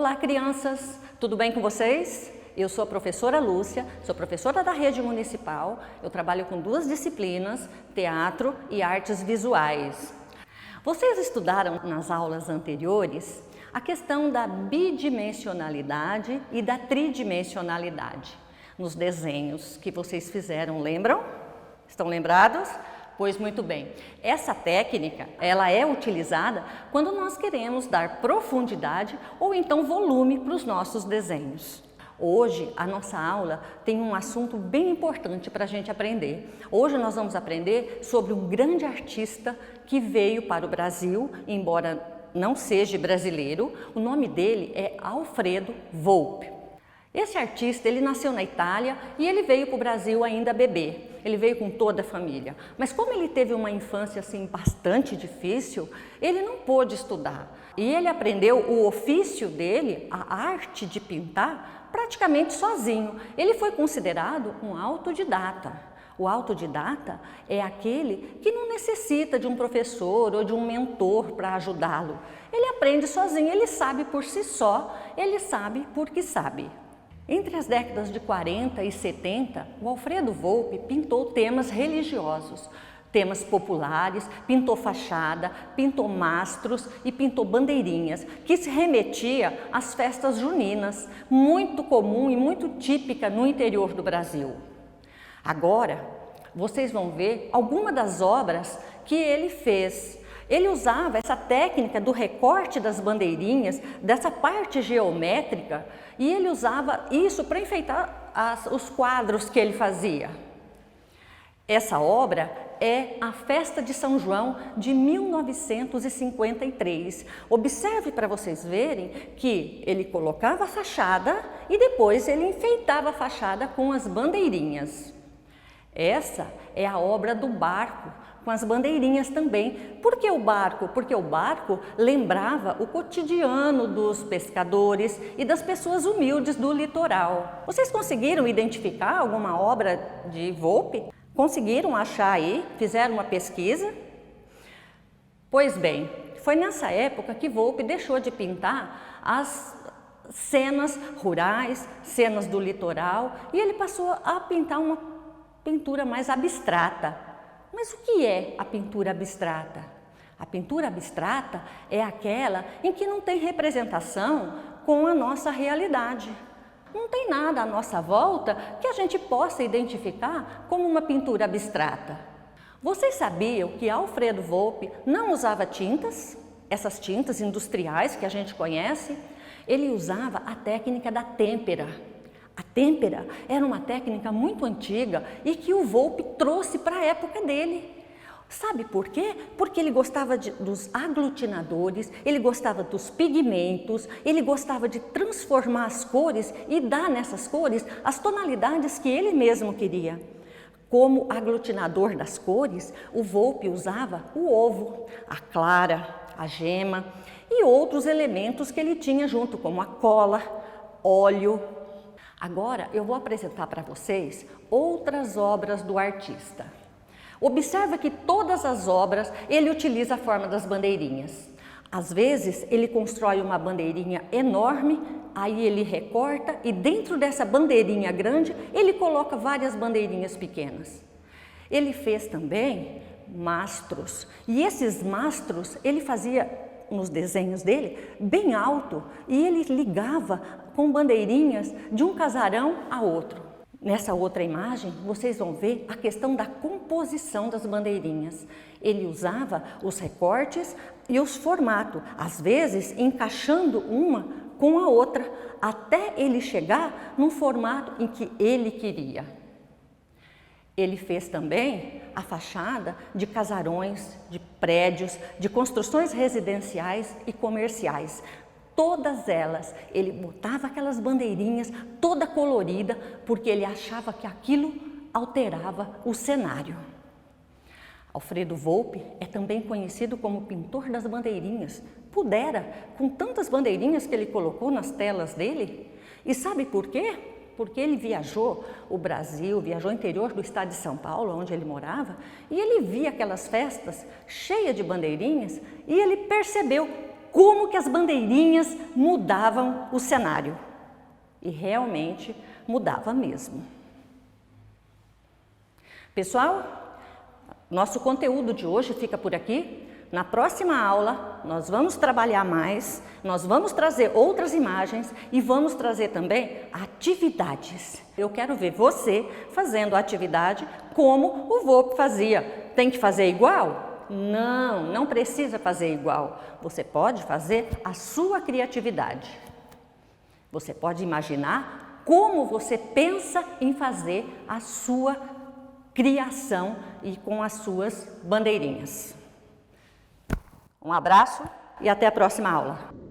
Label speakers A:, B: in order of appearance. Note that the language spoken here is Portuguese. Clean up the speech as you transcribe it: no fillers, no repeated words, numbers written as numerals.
A: Olá, crianças! Tudo bem com vocês? Eu sou a professora Lúcia, sou professora da rede municipal. Eu trabalho com duas disciplinas, teatro e artes visuais. Vocês estudaram nas aulas anteriores a questão da bidimensionalidade e da tridimensionalidade nos desenhos que vocês fizeram, lembram? Estão lembrados? Pois muito bem, essa técnica ela é utilizada quando nós queremos dar profundidade ou então volume para os nossos desenhos. Hoje a nossa aula tem um assunto bem importante para a gente aprender. Hoje nós vamos aprender sobre um grande artista que veio para o Brasil, embora não seja brasileiro. O nome dele é Alfredo Volpi. Esse artista, ele nasceu na Itália e ele veio para o Brasil ainda bebê. Ele veio com toda a família. Mas como ele teve uma infância assim bastante difícil, ele não pôde estudar. E ele aprendeu o ofício dele, a arte de pintar, praticamente sozinho. Ele foi considerado um autodidata. O autodidata é aquele que não necessita de um professor ou de um mentor para ajudá-lo. Ele aprende sozinho, ele sabe por si só, ele sabe porque sabe. Entre as décadas de 40 e 70, o Alfredo Volpi pintou temas religiosos, temas populares, pintou fachada, pintou mastros e pintou bandeirinhas, que se remetia às festas juninas, muito comum e muito típica no interior do Brasil. Agora, vocês vão ver algumas das obras que ele fez. Ele usava essa técnica do recorte das bandeirinhas, dessa parte geométrica, e ele usava isso para enfeitar os quadros que ele fazia. Essa obra é a Festa de São João de 1953. Observe para vocês verem que ele colocava a fachada e depois ele enfeitava a fachada com as bandeirinhas. Essa é a obra do barco, com as bandeirinhas também. Por que o barco? Porque o barco lembrava o cotidiano dos pescadores e das pessoas humildes do litoral. Vocês conseguiram identificar alguma obra de Volpi? Conseguiram achar aí? Fizeram uma pesquisa? Pois bem, foi nessa época que Volpi deixou de pintar as cenas rurais, cenas do litoral, e ele passou a pintar uma pintura mais abstrata. Mas o que é a pintura abstrata? A pintura abstrata é aquela em que não tem representação com a nossa realidade. Não tem nada à nossa volta que a gente possa identificar como uma pintura abstrata. Vocês sabiam que Alfredo Volpi não usava tintas, essas tintas industriais que a gente conhece? Ele usava a técnica da têmpera. A têmpera era uma técnica muito antiga e que o Volpi trouxe para a época dele. Sabe por quê? Porque ele gostava dos aglutinadores, ele gostava dos pigmentos, ele gostava de transformar as cores e dar nessas cores as tonalidades que ele mesmo queria. Como aglutinador das cores, o Volpi usava o ovo, a clara, a gema e outros elementos que ele tinha junto, como a cola, óleo. Agora eu vou apresentar para vocês outras obras do artista. Observa que todas as obras ele utiliza a forma das bandeirinhas. Às vezes ele constrói uma bandeirinha enorme, aí ele recorta e dentro dessa bandeirinha grande ele coloca várias bandeirinhas pequenas. Ele fez também mastros e esses mastros ele fazia nos desenhos dele, bem alto, e ele ligava com bandeirinhas de um casarão a outro. Nessa outra imagem, vocês vão ver a questão da composição das bandeirinhas. Ele usava os recortes e os formatos, às vezes encaixando uma com a outra, até ele chegar no formato em que ele queria. Ele fez também a fachada de casarões, de prédios, de construções residenciais e comerciais. Todas elas, ele botava aquelas bandeirinhas toda colorida, porque ele achava que aquilo alterava o cenário. Alfredo Volpi é também conhecido como pintor das bandeirinhas. Pudera, com tantas bandeirinhas que ele colocou nas telas dele. E sabe por quê? Porque ele viajou o Brasil, viajou o interior do estado de São Paulo, onde ele morava, e ele via aquelas festas cheias de bandeirinhas e ele percebeu como que as bandeirinhas mudavam o cenário. E realmente mudava mesmo. Pessoal, nosso conteúdo de hoje fica por aqui. Na próxima aula, nós vamos trabalhar mais, nós vamos trazer outras imagens e vamos trazer também atividades. Eu quero ver você fazendo a atividade como o vô fazia. Tem que fazer igual? Não, não precisa fazer igual. Você pode fazer a sua criatividade. Você pode imaginar como você pensa em fazer a sua criação e com as suas bandeirinhas. Um abraço e até a próxima aula.